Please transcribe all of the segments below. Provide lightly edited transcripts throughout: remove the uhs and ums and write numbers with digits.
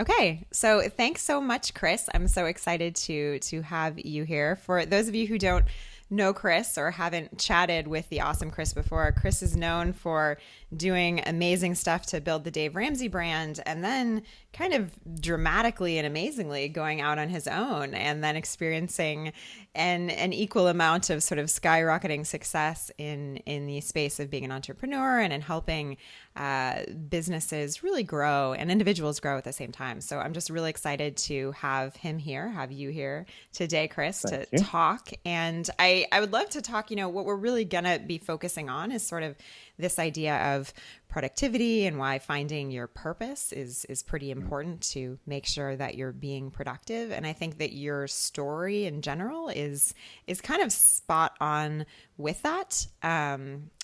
Okay, so thanks so much, Chris. I'm so excited to have you here. For those of you who don't know Chris or haven't chatted with the awesome Chris before, Chris is known for doing amazing stuff to build the Dave Ramsey brand and then kind of dramatically and amazingly going out on his own and then experiencing an equal amount of sort of skyrocketing success in the space of being an entrepreneur and in helping businesses really grow and individuals grow at the same time. So I'm just really excited to have him here, have you here today, Chris, Thank to you. talk. And I would love to talk, what we're really going to be focusing on is sort of this idea of productivity and why finding your purpose is pretty important to make sure that you're being productive. And I think that your story in general is kind of spot on with that.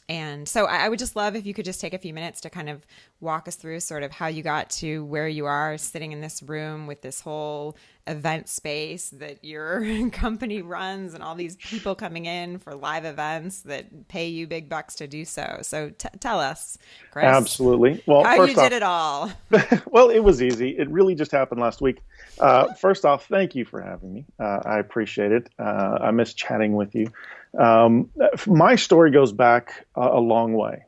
And so I would just love if you could just take a few minutes to kind of walk us through sort of how you got to where you are sitting in this room with this whole event space that your company runs and all these people coming in for live events that pay you big bucks to do so. So tell us, Chris, Absolutely. Well, how you first did off, it all. well, it was easy. It really just happened last week. First off, thank you for having me. I appreciate it. I miss chatting with you. My story goes back a long way.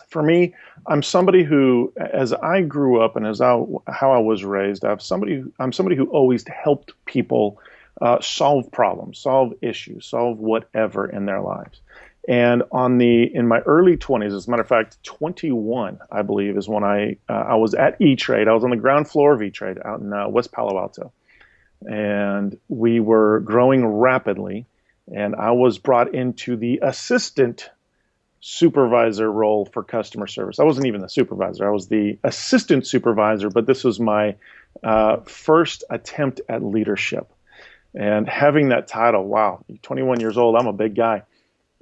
For me, I'm somebody who, as I grew up and how I was raised, I'm somebody who always helped people solve problems, solve issues, solve whatever in their lives. And in my early 20s, as a matter of fact, 21, I believe, is when I was at E-Trade. I was on the ground floor of E-Trade out in West Palo Alto, and we were growing rapidly. And I was brought into the assistant supervisor role for customer service. I wasn't even the supervisor. I was the assistant supervisor, but this was my first attempt at leadership. And having that title, wow, 21 years old, I'm a big guy.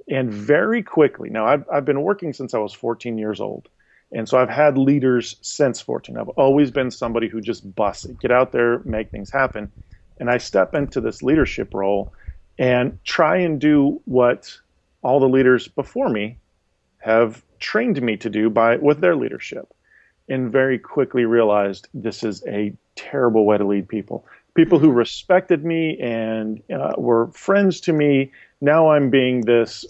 And very quickly, now I've been working since I was 14 years old. And so I've had leaders since 14. I've always been somebody who just busts it, get out there, make things happen. And I step into this leadership role and try and do what all the leaders before me have trained me to do with their leadership, and very quickly realized this is a terrible way to lead people. People who respected me and were friends to me, now I'm being this,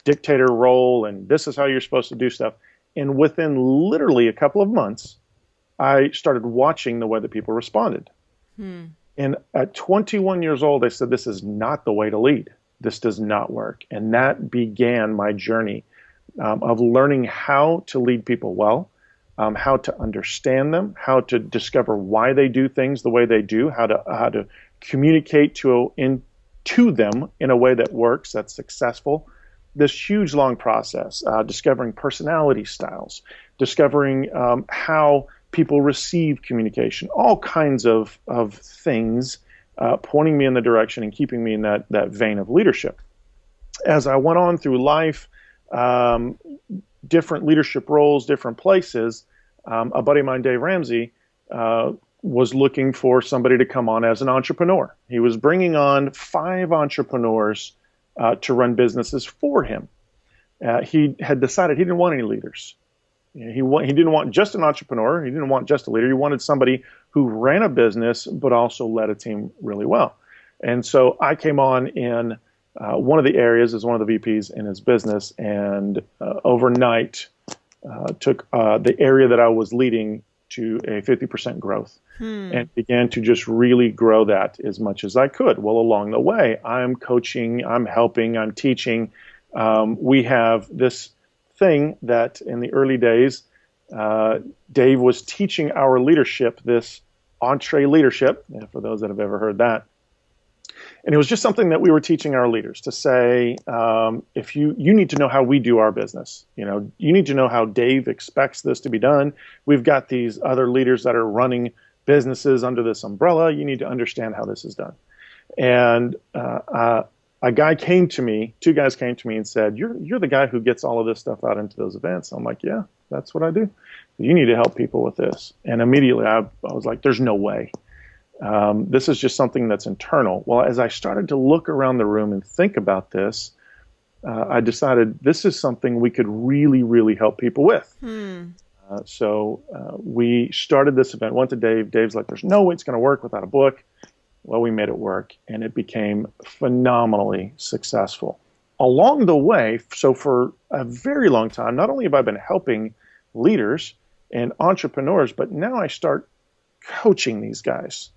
dictator role, and this is how you're supposed to do stuff. And within literally a couple of months, I started watching the way that people responded. Hmm. And at 21 years old, I said, this is not the way to lead. This does not work. And that began my journey of learning how to lead people well, how to understand them, how to discover why they do things the way they do, how to communicate to them in a way that works, that's successful. This huge, long process, discovering personality styles, discovering how people receive communication, all kinds of things pointing me in the direction and keeping me in that vein of leadership. As I went on through life, different leadership roles, different places, a buddy of mine, Dave Ramsey, was looking for somebody to come on as an entrepreneur. He was bringing on 5 entrepreneurs to run businesses for him. He had decided he didn't want any leaders. He didn't want just an entrepreneur. He didn't want just a leader. He wanted somebody who ran a business but also led a team really well. And so I came on in one of the areas as one of the VPs in his business, and overnight took the area that I was leading to a 50% growth and began to just really grow that as much as I could. Well, along the way, I'm coaching, I'm helping, I'm teaching. We have this thing that in the early days, Dave was teaching our leadership, this entree leadership, for those that have ever heard that. And it was just something that we were teaching our leaders to say, if you need to know how we do our business. You need to know how Dave expects this to be done. We've got these other leaders that are running businesses under this umbrella. You need to understand how this is done. And a guy came to me, 2 guys came to me and said, you're the guy who gets all of this stuff out into those events. I'm like, yeah, that's what I do. You need to help people with this. And immediately I was like, there's no way. This is just something that's internal. Well, as I started to look around the room and think about this, I decided this is something we could really, really help people with. We started this event, went to Dave. Dave's like, there's no way it's going to work without a book. Well, we made it work, and it became phenomenally successful. Along the way, so for a very long time, not only have I been helping leaders and entrepreneurs, but now I start coaching these guys.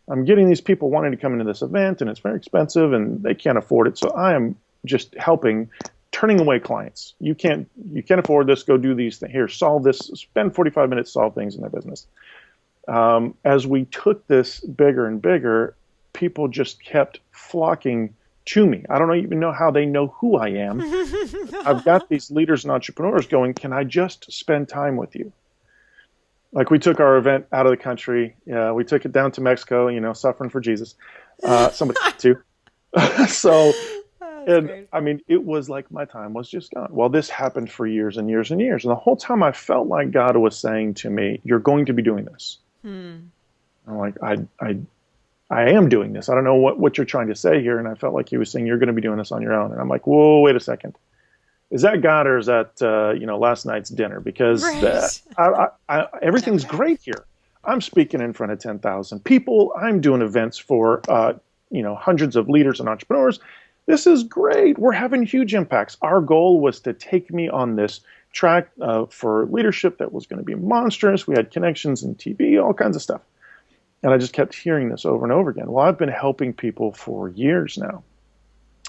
I'm getting these people wanting to come into this event, and it's very expensive, and they can't afford it. So I am just helping, turning away clients. You can't afford this. Go do these things. Here, solve this. Spend 45 minutes, solve things in their business. As we took this bigger and bigger, people just kept flocking to me. I don't even know how they know who I am. I've got these leaders and entrepreneurs going, can I just spend time with you? Like, we took our event out of the country. We took it down to Mexico, suffering for Jesus. Somebody had to. I mean, it was like my time was just gone. Well, this happened for years and years and years. And the whole time I felt like God was saying to me, you're going to be doing this. I'm like, I am doing this. I don't know what you're trying to say here. And I felt like he was saying, you're going to be doing this on your own. And I'm like, whoa, wait a second. Is that God, or is that, last night's dinner? Because everything's great here. I'm speaking in front of 10,000 people. I'm doing events for, hundreds of leaders and entrepreneurs. This is great. We're having huge impacts. Our goal was to take me on this track for leadership that was going to be monstrous. We had connections in TV, all kinds of stuff. And I just kept hearing this over and over again. Well, I've been helping people for years now,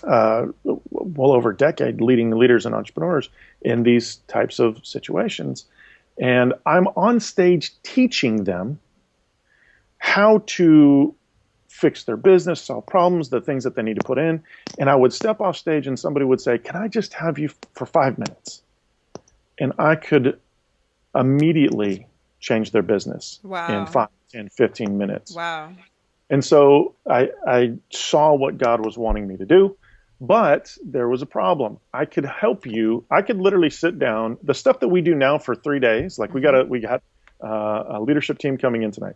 well over a decade, leading leaders and entrepreneurs in these types of situations. And I'm on stage teaching them how to fix their business, solve problems, the things that they need to put in. And I would step off stage and somebody would say, can I just have you for 5 minutes? And I could immediately change their business in 5, 10, 15 minutes. Wow. And so I saw what God was wanting me to do, but there was a problem. I could help you. I could literally sit down. The stuff that we do now for 3 days, like we got a leadership team coming in tonight.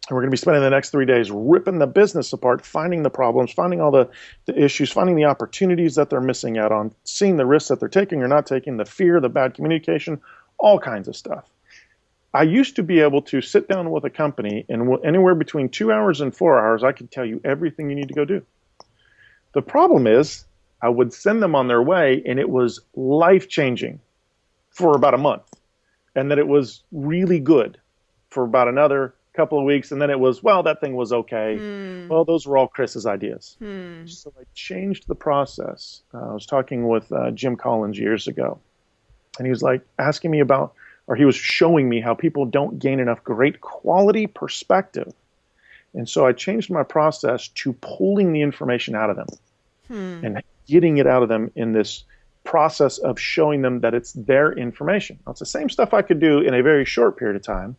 And we're going to be spending the next 3 days ripping the business apart, finding the problems, finding all the issues, finding the opportunities that they're missing out on, seeing the risks that they're taking or not taking, the fear, the bad communication, all kinds of stuff. I used to be able to sit down with a company, and anywhere between 2 hours and 4 hours, I could tell you everything you need to go do. The problem is I would send them on their way, and it was life-changing for about a month. And then it was really good for about another couple of weeks. And then it was, well, that thing was okay. Well, those were all Chris's ideas. So I changed the process. I was talking with Jim Collins years ago, and he was like asking me about, or he was showing me how people don't gain enough great quality perspective. And so I changed my process to pulling the information out of them and getting it out of them in this process of showing them that it's their information. Now, it's the same stuff I could do in a very short period of time.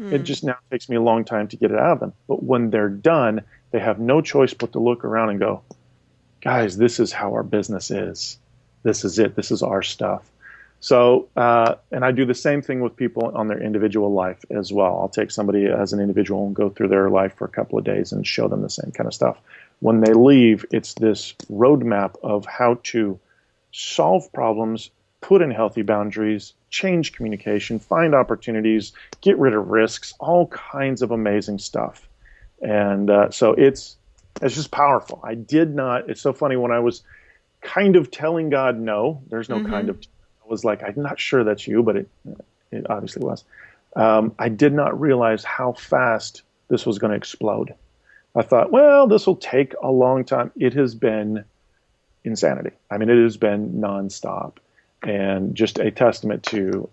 It just now takes me a long time to get it out of them. But when they're done, they have no choice but to look around and go, guys, this is how our business is. This is it. This is our stuff. So, and I do the same thing with people on their individual life as well. I'll take somebody as an individual and go through their life for a couple of days and show them the same kind of stuff. When they leave, it's this roadmap of how to solve problems, put in healthy boundaries, change communication, find opportunities, get rid of risks, all kinds of amazing stuff. And so it's just powerful. It's so funny, when I was kind of telling God no, there's no kind of, I was like, I'm not sure that's you, but it obviously was. I did not realize how fast this was going to explode. I thought, well, this will take a long time. It has been insanity. I mean, it has been nonstop. And just a testament to,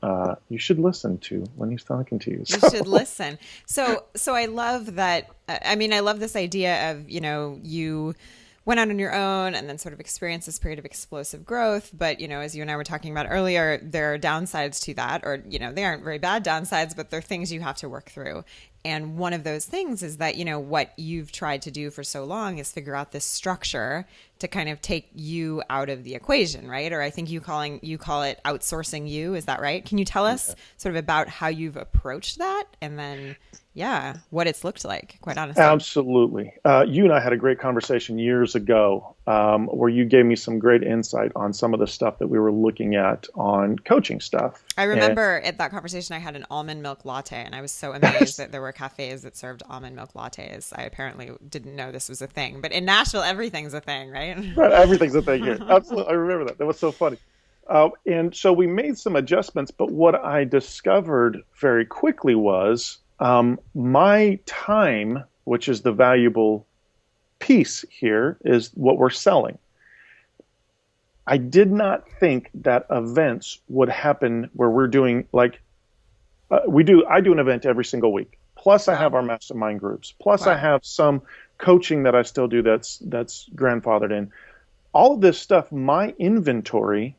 you should listen to when he's talking to you. You should listen. So I love that. I mean, I love this idea of, you went out on your own and then sort of experienced this period of explosive growth. But, as you and I were talking about earlier, there are downsides to that, or, they aren't very bad downsides, but they're things you have to work through. And one of those things is that, what you've tried to do for so long is figure out this structure to kind of take you out of the equation, right? Or I think you call it outsourcing you. Is that right? Can you tell us sort of about how you've approached that, and then, what it's looked like, quite honestly? Absolutely. You and I had a great conversation years ago where you gave me some great insight on some of the stuff that we were looking at on coaching stuff. I remember at that conversation, I had an almond milk latte, and I was so amazed that there were cafes that served almond milk lattes. I apparently didn't know this was a thing, but in Nashville, everything's a thing, right? Right, everything's a thing here. Absolutely, I remember that. That was so funny. And so we made some adjustments, but what I discovered very quickly was my time, which is the valuable piece here, is what we're selling. I did not think that events would happen where we're doing like I do an event every single week. Plus, I have our mastermind groups. Plus, I have some coaching that I still do that's grandfathered in. All of this stuff, my inventory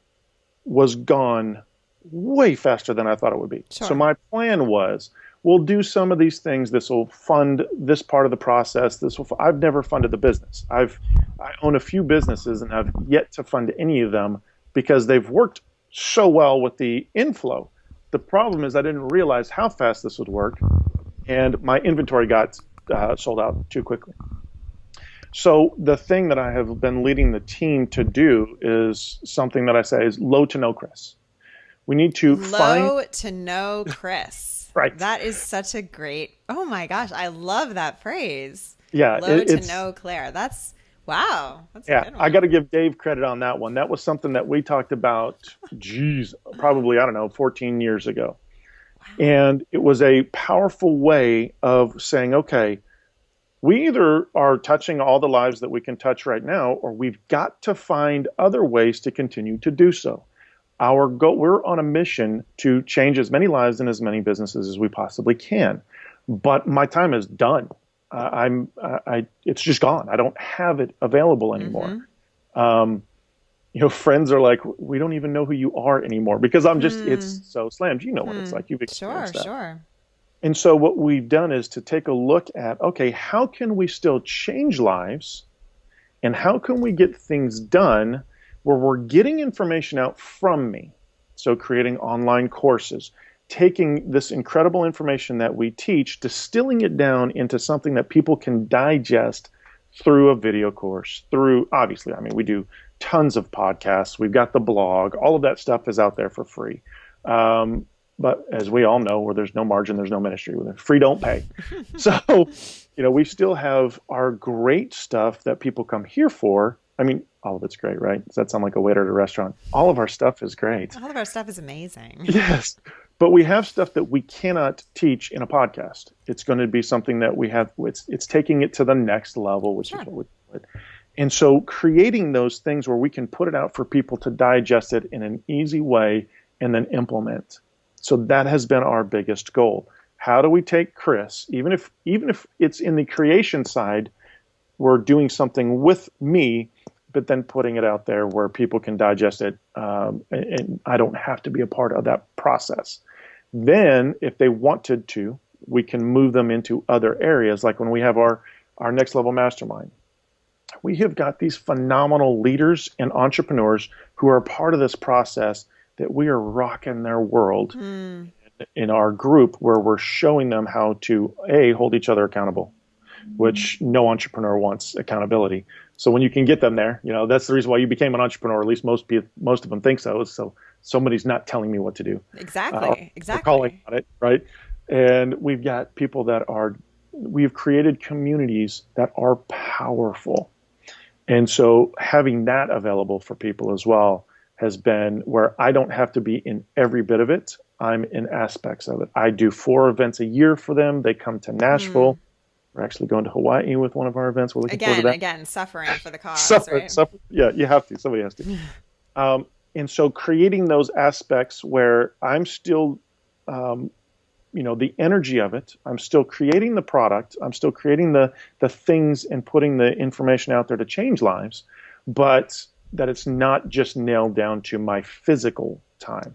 was gone way faster than I thought it would be. Sure. So my plan was, we'll do some of these things. This will fund this part of the process. I've never funded the business. I own a few businesses and I've yet to fund any of them because they've worked so well with the inflow. The problem is I didn't realize how fast this would work, and my inventory got sold out too quickly. So the thing that I have been leading the team to do is something that I say is low to no Chris. We need to low to no Chris. Right. That is such a great, oh my gosh, I love that phrase. Yeah. Low to no Claire. That's, wow. That's a good one. I got to give Dave credit on that one. That was something that we talked about, probably, 14 years ago. Wow. And it was a powerful way of saying, okay, we either are touching all the lives that we can touch right now, or we've got to find other ways to continue to do so. Our goal, we're on a mission to change as many lives and as many businesses as we possibly can. But my time is done. It's just gone. I don't have it available anymore. Mm-hmm. Friends are like, we don't even know who you are anymore because it's so slammed. You know what it's like. You've experienced that. Sure. And so what we've done is to take a look at, okay, how can we still change lives and how can we get things done where we're getting information out from me? So creating online courses, taking this incredible information that we teach, distilling it down into something that people can digest through a video course, obviously, we do tons of podcasts. We've got the blog. All of that stuff is out there for free. But as we all know, where there's no margin, there's no ministry. Free don't pay. So, we still have our great stuff that people come here for. All of it's great, right? Does that sound like a waiter at a restaurant? All of our stuff is great. All of our stuff is amazing. Yes. But we have stuff that we cannot teach in a podcast. It's going to be something that we have. It's taking it to the next level, which is what we do it. And so creating those things where we can put it out for people to digest it in an easy way and then implement. So that has been our biggest goal. How do we take Chris, even if it's in the creation side, we're doing something with me, but then putting it out there where people can digest it, and I don't have to be a part of that process. Then, if they wanted to, we can move them into other areas, like when we have our next level mastermind. We have got these phenomenal leaders and entrepreneurs who are a part of this process that we are rocking their world in our group, where we're showing them how to, hold each other accountable, which no entrepreneur wants accountability. So when you can get them there, that's the reason why you became an entrepreneur. At least most of them think so. So somebody's not telling me what to do. Exactly. We're calling on it, right? And we've got people we've created communities that are powerful. And so having that available for people as well has been where I don't have to be in every bit of it. I'm in aspects of it. I do 4 events a year for them. They come to Nashville. We're actually going to Hawaii with one of our events. We're looking forward to that. Again, suffering for the cause, right? Yeah, you have to. Somebody has to. And so creating those aspects where I'm still, the energy of it. I'm still creating the product. I'm still creating the things and putting the information out there to change lives, but that it's not just nailed down to my physical time.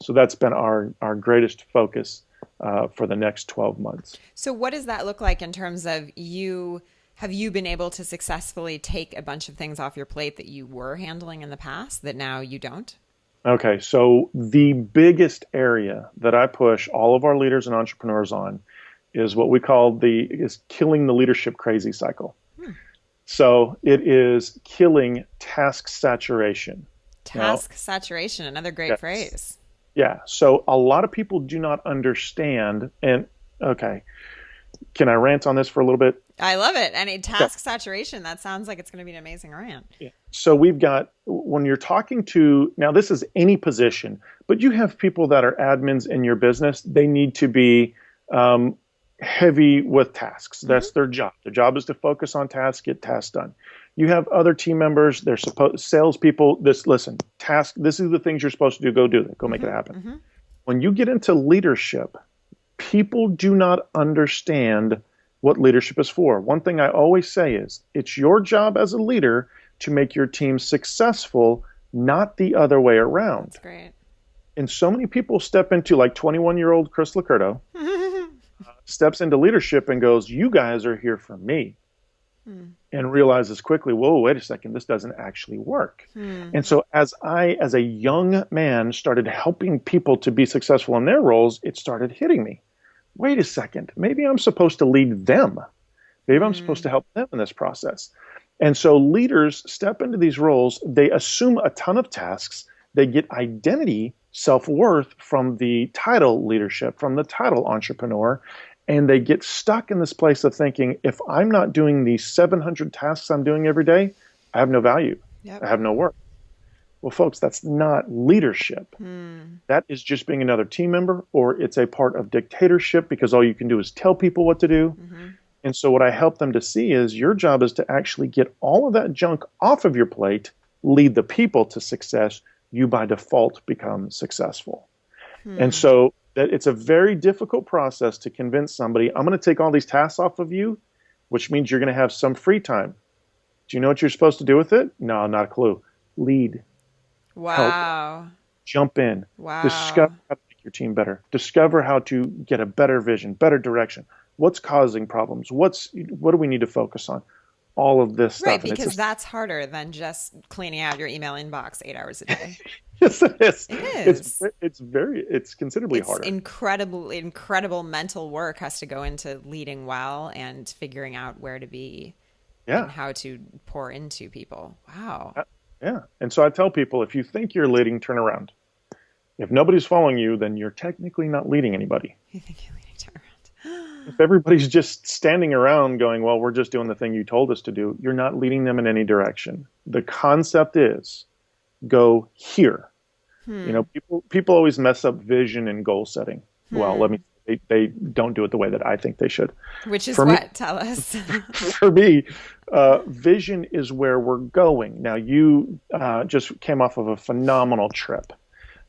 So that's been our greatest focus for the next 12 months. So what does that look like in terms of have you been able to successfully take a bunch of things off your plate that you were handling in the past that now you don't? Okay, so the biggest area that I push all of our leaders and entrepreneurs on is what we call is killing the leadership crazy cycle. So it is killing task saturation. Now, Task saturation, another great yes. phrase. Yeah. So a lot of people do not understand. And okay, can I rant on this for a little bit? I love it. And a Okay. task saturation, that sounds like it's going to be an amazing rant. Yeah. So we've got, when you're talking to, now this is any position, but you have people that are admins in your business. They need to be um, heavy with tasks. Hmm. That's their job. Their job is to focus on tasks, get tasks done. You have other team members. They're supposed salespeople. Listen, task. This is the things you're supposed to do. Go do it. Go make it Hmm. happen. Hmm. When you get into leadership, people do not understand what leadership is for. One thing I always say is it's your job as a leader to make your team successful, not the other way around. That's great. And so many people step into, like 21-year-old Chris LoCurto steps into leadership and goes, "You guys are here for me." Hmm. And realizes quickly, whoa, wait a second, this doesn't actually work. Hmm. And so as a young man, started helping people to be successful in their roles, it started hitting me. Wait a second, maybe I'm supposed to lead them. Maybe I'm supposed Hmm. to help them in this process. And so leaders step into these roles, they assume a ton of tasks, they get identity, self-worth from the title leadership, from the title entrepreneur, and they get stuck in this place of thinking, if I'm not doing these 700 tasks I'm doing every day, I have no value. Yep. I have no worth. Well, folks, that's not leadership. Hmm. That is just being another team member, or it's a part of dictatorship because all you can do is tell people what to do. Hmm. And so what I help them to see is your job is to actually get all of that junk off of your plate, lead the people to success. You by default become successful. And Hmm. so that it's a very difficult process to convince somebody, I'm going to take all these tasks off of you, which means you're going to have some free time. Do you know what you're supposed to do with it? No, not a clue. Lead, help, Wow. jump in, discover Wow. how to make your team better, discover how to get a better vision, better direction. What's causing problems? What do we need to focus on? All of this Right, stuff. And it's because just, that's harder than just cleaning out your email inbox 8 hours a day. yes, it is. It It's, is. it's considerably It's harder. incredible mental work has to go into leading well and figuring out where to be and Yeah. how to pour into people. Wow. Yeah. And so I tell people, if you think you're leading, turn around. If nobody's following you, then you're technically not leading anybody. You think you're leading turn around? If everybody's just standing around going, well, we're just doing the thing you told us to do, you're not leading them in any direction. The concept is go here. You know, Hmm. people always mess up vision and goal setting. Well, Hmm. they don't do it the way that I think they should. Which is For me, what? Tell us. for me, vision is where we're going. Now, you just came off of a phenomenal trip.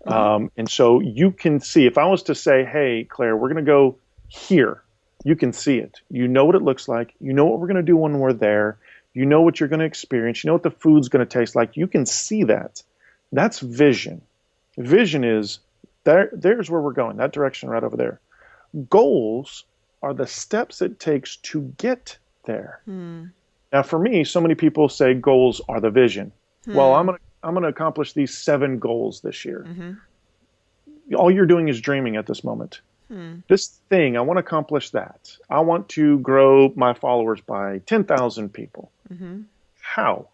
Hmm. And so you can see, if I was to say, hey, Claire, we're going to go here, you can see it. You know what it looks like. You know what we're going to do when we're there. You know what you're going to experience. You know what the food's going to taste like. You can see that. That's vision. Vision is there's where we're going, that direction right over there. Goals are the steps it takes to get there. Hmm. Now, for me, so many people say goals are the vision. Well, Hmm. I'm gonna accomplish these 7 goals this year. Hmm. All you're doing is dreaming at this moment. Hmm. This thing, I want to accomplish that. I want to grow my followers by 10,000 people. Hmm. How?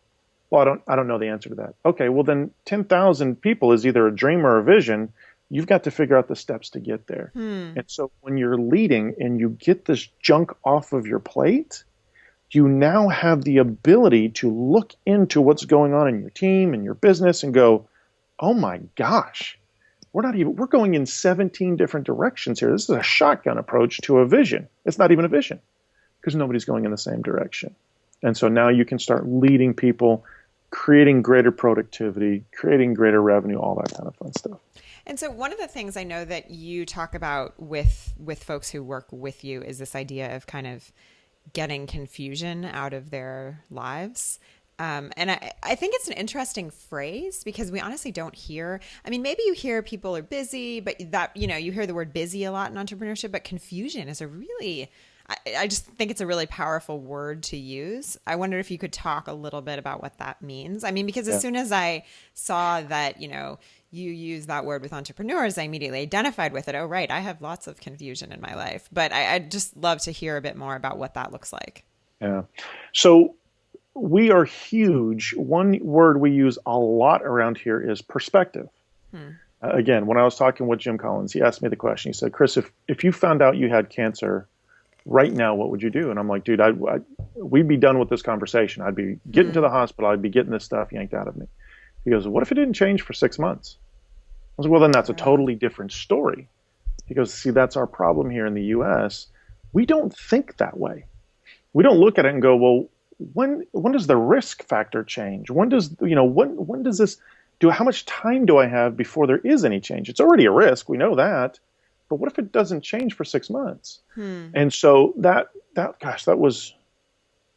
Well, I don't know the answer to that. Okay, well then 10,000 people is either a dream or a vision. You've got to figure out the steps to get there. Hmm. And so when you're leading and you get this junk off of your plate, you now have the ability to look into what's going on in your team and your business and go, oh my gosh, we're going in 17 different directions here. This is a shotgun approach to a vision. It's not even a vision because nobody's going in the same direction. And so now you can start leading people, creating greater productivity, creating greater revenue, all that kind of fun stuff. And so one of the things I know that you talk about with folks who work with you is this idea of kind of getting confusion out of their lives. And I think it's an interesting phrase because we honestly don't hear, I mean, maybe you hear people are busy, but that, you hear the word busy a lot in entrepreneurship, but confusion is a really, I just think it's a really powerful word to use. I wonder if you could talk a little bit about what that means. I mean, because as Yeah. soon as I saw that, you use that word with entrepreneurs, I immediately identified with it. Oh, right. I have lots of confusion in my life, but I'd just love to hear a bit more about what that looks like. Yeah. So we are huge. One word we use a lot around here is perspective. Again, when I was talking with Jim Collins, he asked me the question. He said, Chris, if you found out you had cancer right now, what would you do? And I'm like, dude, we'd be done with this conversation. I'd be getting to the hospital. I'd be getting this stuff yanked out of me. He goes, what if it didn't change for 6 months? I was like, well, then that's a totally different story. He goes, see, that's our problem here in the U.S. We don't think that way. We don't look at it and go, well, when does the risk factor change? When does, when does this do? How much time do I have before there is any change? It's already a risk. We know that. But what if it doesn't change for 6 months? And so that was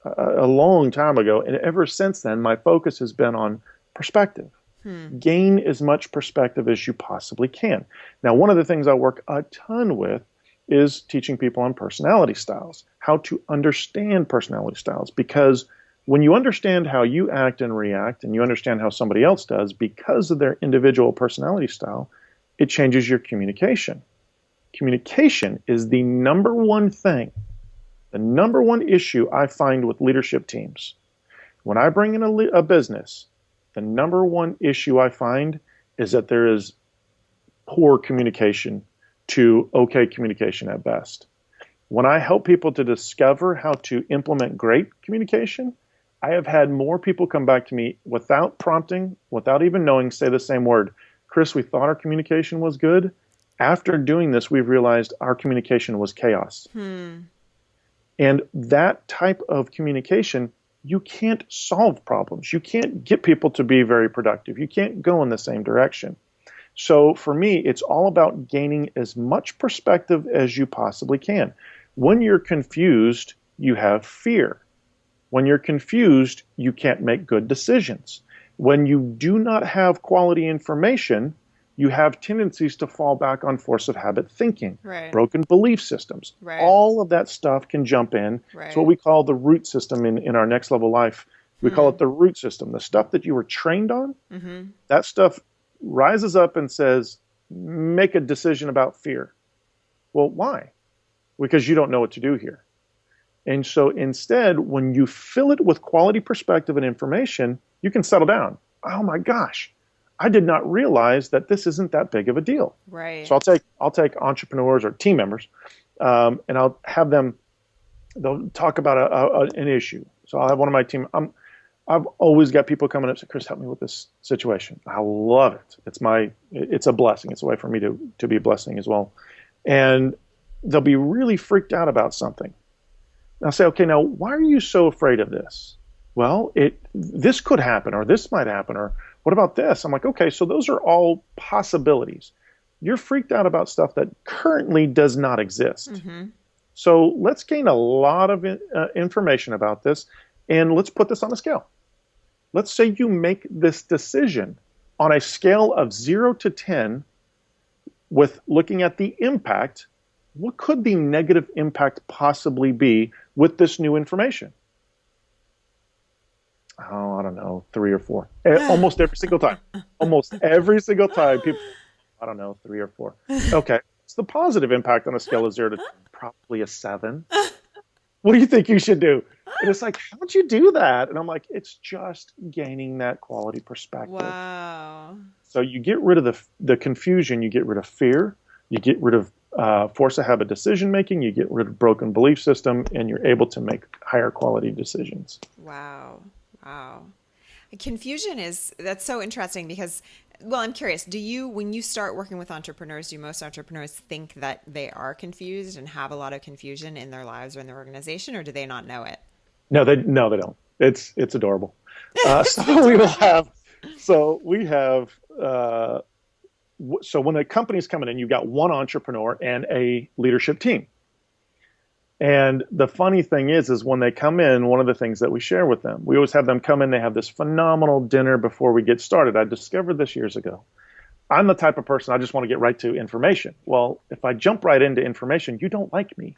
a long time ago. And ever since then, my focus has been on perspective. Gain as much perspective as you possibly can. Now, one of the things I work a ton with is teaching people on personality styles, how to understand personality styles. Because when you understand how you act and react, and you understand how somebody else does because of their individual personality style, it changes your communication. Communication is the number one thing, the number one issue I find with leadership teams. When I bring in a business, the number one issue I find is that there is poor communication to okay communication at best. When I help people to discover how to implement great communication, I have had more people come back to me without prompting, without even knowing, say the same word. Chris, we thought our communication was good. After doing this, we've realized our communication was chaos. And that type of communication, you can't solve problems. You can't get people to be very productive. You can't go in the same direction. So for me, it's all about gaining as much perspective as you possibly can. When you're confused, you have fear. When you're confused, you can't make good decisions. When you do not have quality information, you have tendencies to fall back on force of habit thinking, broken belief systems. All of that stuff can jump in. It's what we call the root system in our next level life. We call it the root system. The stuff that you were trained on, that stuff rises up and says, make a decision about fear. Well, why? Because you don't know what to do here. And so instead, when you fill it with quality perspective and information, you can settle down. Oh my gosh, I did not realize that this isn't that big of a deal. So I'll take entrepreneurs or team members, and I'll have them. They'll talk about an issue. So I'll have one of my team. I've always got people coming up and say, Chris, help me with this situation. I love it. It's a blessing. It's a way for me to be a blessing as well. And they'll be really freaked out about something. And I'll say, okay, now why are you so afraid of this? Well, this could happen, or this might happen, or what about this? I'm like, okay, so those are all possibilities. You're freaked out about stuff that currently does not exist. So let's gain a lot of information about this, and let's put this on a scale. Let's say you make this decision on a scale of 0 to 10 with looking at the impact. What could the negative impact possibly be with this new information? Oh, I don't know, 3 or 4. Almost every single time. Almost every single time, people, I don't know, 3 or 4. Okay, what's the positive impact on a scale of 0 to 10? Probably a 7. What do you think you should do? And it's like, how'd you do that? And I'm like, it's just gaining that quality perspective. Wow. So you get rid of the confusion, you get rid of fear, you get rid of force of habit decision making, you get rid of broken belief system, and you're able to make higher quality decisions. Wow. Confusion that's so interesting because, well, I'm curious, when you start working with entrepreneurs, do most entrepreneurs think that they are confused and have a lot of confusion in their lives or in their organization, or do they not know it? No, they don't. It's adorable. So when a company's coming in, you've got one entrepreneur and a leadership team. And the funny thing is when they come in, one of the things that we share with them, we always have them come in, they have this phenomenal dinner before we get started. I discovered this years ago. I'm the type of person, I just want to get right to information. Well, if I jump right into information, you don't like me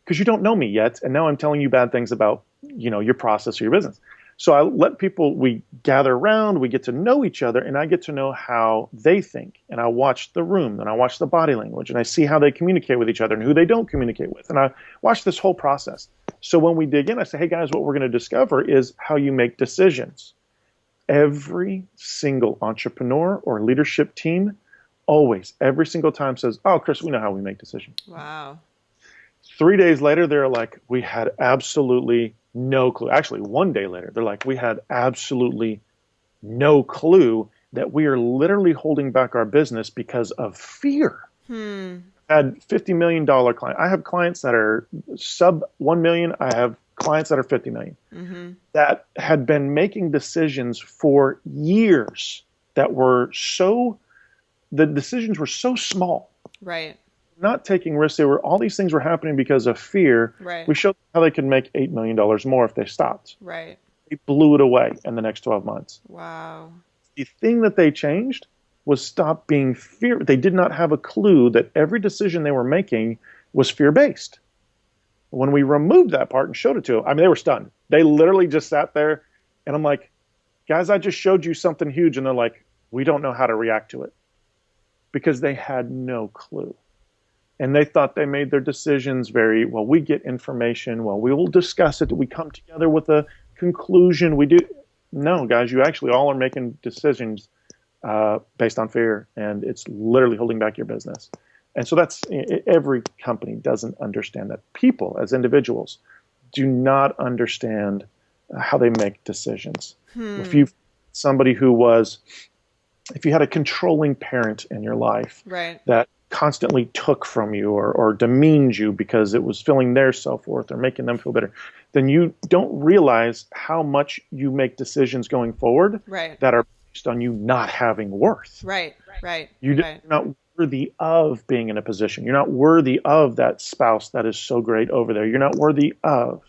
because you don't know me yet. And now I'm telling you bad things about, your process or your business. So I let we gather around, we get to know each other, and I get to know how they think. And I watch the room, and I watch the body language, and I see how they communicate with each other and who they don't communicate with. And I watch this whole process. So when we dig in, I say, hey guys, what we're going to discover is how you make decisions. Every single entrepreneur or leadership team always, every single time says, oh, Chris, we know how we make decisions. Wow. 3 days later, they're like, we had absolutely no clue. Actually, 1 day later, they're like, we had absolutely no clue that we are literally holding back our business because of fear. I had $50 million client. I have clients that are sub 1 million. I have clients that are 50 million that had been making decisions for years that were the decisions were so small. Right. Not taking risks. All these things were happening because of fear. Right. We showed them how they could make $8 million more if they stopped. Right. They blew it away in the next 12 months. Wow. The thing that they changed was stop being fear. They did not have a clue that every decision they were making was fear-based. When we removed that part and showed it to them, I mean, they were stunned. They literally just sat there, and I'm like, guys, I just showed you something huge. And they're like, we don't know how to react to it, because they had no clue. And they thought they made their decisions very, well, we get information. Well, we will discuss it. We come together with a conclusion. We do. No, guys, you actually all are making decisions based on fear, and it's literally holding back your business. And so every company doesn't understand that. People as individuals do not understand how they make decisions. If you had a controlling parent in your life that constantly took from you or demeaned you because it was filling their self-worth or making them feel better, then you don't realize how much you make decisions going forward that are based on you not having worth. Right. You're not worthy of being in a position. You're not worthy of that spouse that is so great over there. You're not worthy of.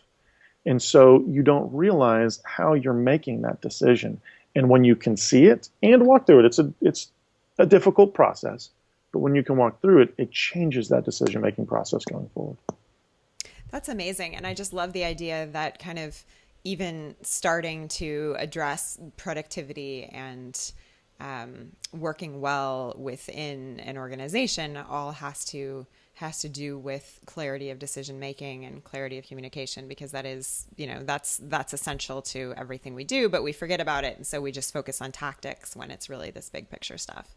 And so you don't realize how you're making that decision. And when you can see it and walk through it, it's a difficult process. But when you can walk through it, it changes that decision-making process going forward. That's amazing. And I just love the idea that kind of even starting to address productivity and working well within an organization all has to do with clarity of decision making and clarity of communication, because that is, that's essential to everything we do, but we forget about it. And so we just focus on tactics when it's really this big picture stuff.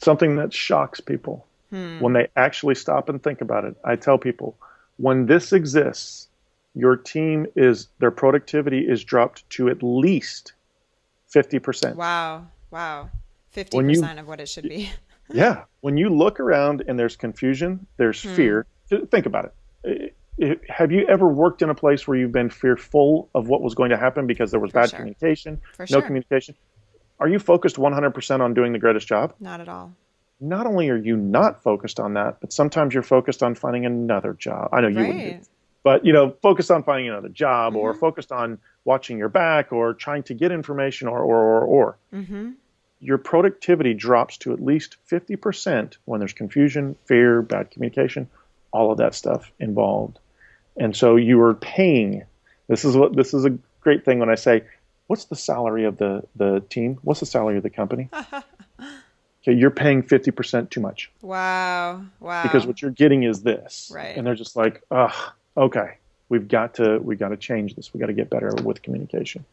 Something that shocks people when they actually stop and think about it. I tell people, when this exists, your team their productivity is dropped to at least 50%. Wow. 50% of what it should be. Yeah. When you look around and there's confusion, there's fear. Think about it. Have you ever worked in a place where you've been fearful of what was going to happen because there was bad communication, communication? Are you focused 100% on doing the greatest job? Not at all. Not only are you not focused on that, but sometimes you're focused on finding another job. I know you wouldn't be. But, focused on finding another job or focused on watching your back or trying to get information or. Your productivity drops to at least 50% when there's confusion, fear, bad communication, all of that stuff involved. And so you are paying. This is a great thing when I say, what's the salary of the team? What's the salary of the company? Okay, you're paying 50% too much. Wow. Because what you're getting is this. Right. And they're just like, okay, we've got to change this. We got to get better with communication.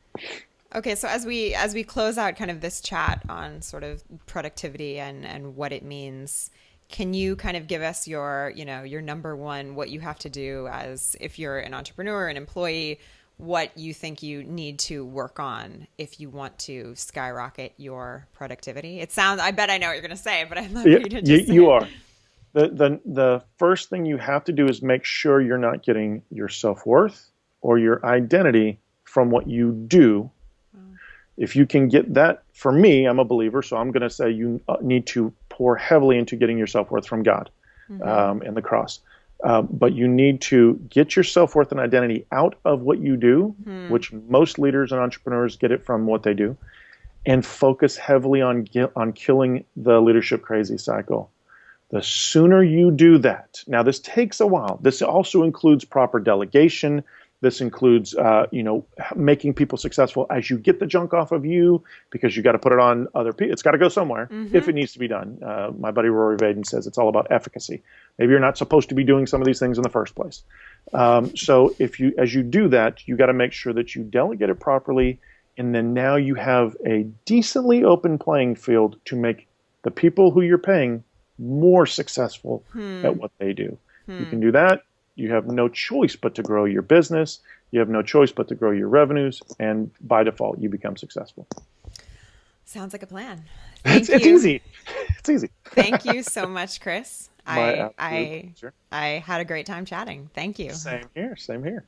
Okay, so as we close out kind of this chat on sort of productivity and what it means, can you kind of give us your number one, what you have to do as if you're an entrepreneur, an employee, what you think you need to work on if you want to skyrocket your productivity? I bet I know what you're going to say, but I'd love for you to just say you it. are. The first thing you have to do is make sure you're not getting your self-worth or your identity from what you do. If you can get that, for me, I'm a believer, so I'm going to say you need to pour heavily into getting your self-worth from God and the cross. But you need to get your self-worth and identity out of what you do, which most leaders and entrepreneurs get it from what they do, and focus heavily on killing the leadership crazy cycle. The sooner you do that, now this takes a while. This also includes proper delegation. This includes, making people successful as you get the junk off of you, because you got to put it on other people. It's got to go somewhere if it needs to be done. My buddy Rory Vaden says it's all about efficacy. Maybe you're not supposed to be doing some of these things in the first place. So as you do that, you got to make sure that you delegate it properly, and then now you have a decently open playing field to make the people who you're paying more successful at what they do. You can do that. You have no choice but to grow your business. You have no choice but to grow your revenues. And by default, you become successful. Sounds like a plan. It's easy. It's easy. Thank you so much, Chris. My I had a great time chatting. Thank you. Same here.